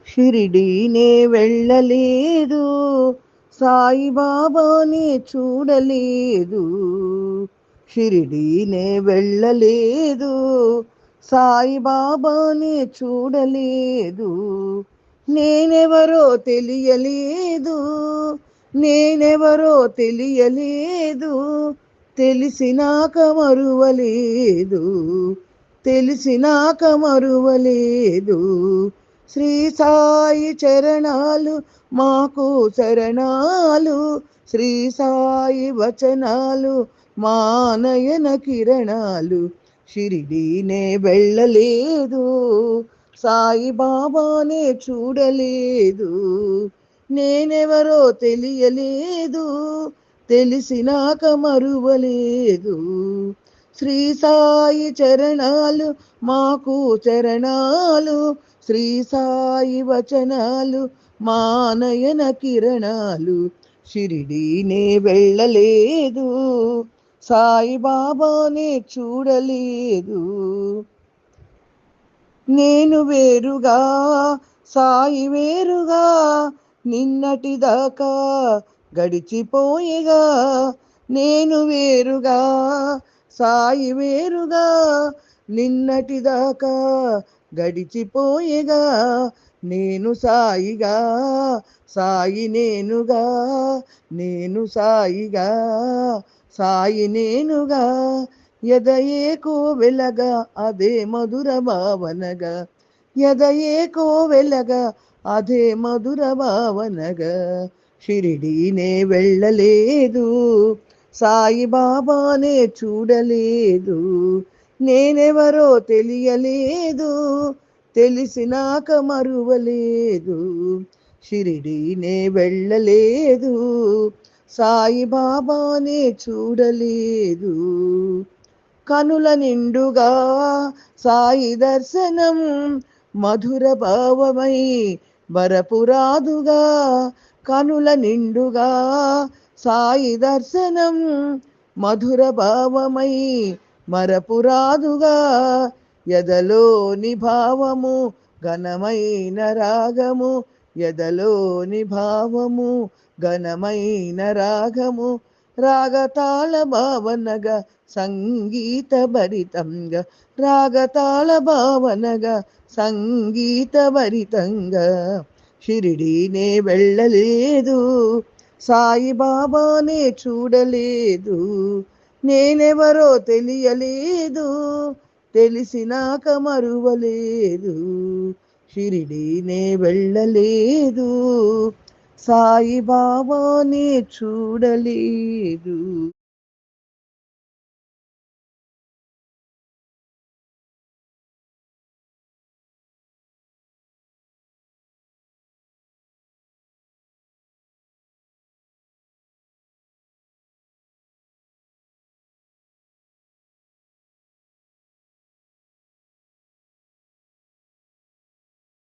షిరిడీనే వెళ్ళలేదు, సాయిబాబానే చూడలేదు. షిరిడీనే వెళ్ళలేదు, సాయిబాబానే చూడలేదు. నేనెవరో తెలియలేదు, నేనెవరో తెలియలేదు, తెలిసినాక మరువలేదు, తెలిసినాక మరువలేదు. శ్రీ సాయి చరణాలు మాకు శరణాలు, శ్రీ సాయి వచనాలు మా నయన కిరణాలు. షిరిడీనే వెళ్ళలేదు, సాయిబాబానే చూడలేదు. నేనెవరో తెలియలేదు, తెలిసినాక మరువలేదు. శ్రీ సాయి చరణాలు మాకు చరణాలు, శ్రీ సాయి వచనాలు మా నయన కిరణాలు. షిరిడీనే వెళ్ళలేదు, సాయిబాబానే చూడలేదు. నేను వేరుగా సాయి వేరుగా, నిన్నటిదాకా గడిచిపోయేగా. నేను వేరుగా సాయి వేరుగా, నిన్నటిదాకా గడిచిపోయేగా. నేను సాయిగా సాయి నేనుగా, నేను సాయిగా సాయి నేనుగా. ఎదయే కోవెలగా అదే మధుర భావనగా, ఎదయే కోవెలగా అదే మధుర భావనగా. షిరిడీనే వెళ్ళలేదు, సాయిబాబానే చూడలేదు. నేనెవరో తెలియలేదు, తెలిసినాక మరువలేదు. షిరిడీనే వెళ్ళలేదు, సాయిబాబానే చూడలేదు. కనుల నిండుగా సాయి దర్శనం మధుర భావమై బరపురాదుగా. కనుల నిండుగా సాయి దర్శనం మధుర భావమై మరపురాదుగా. ఎదలోని భావము ఘనమైన రాగము, ఎదలోని భావము ఘనమైన రాగము. రాగతాళ భావనగా సంగీత భరితంగా, రాగతాళ భావనగా సంగీత భరితంగా. షిరిడీనే వెళ్ళలేదు, సాయిబాబానే చూడలేదు. నేనెవరో తెలియలేదు, తెలిసినాక మరువలేదు. షిరిడీనే వెళ్ళలేదు, సాయిబాబానే చూడలేదు.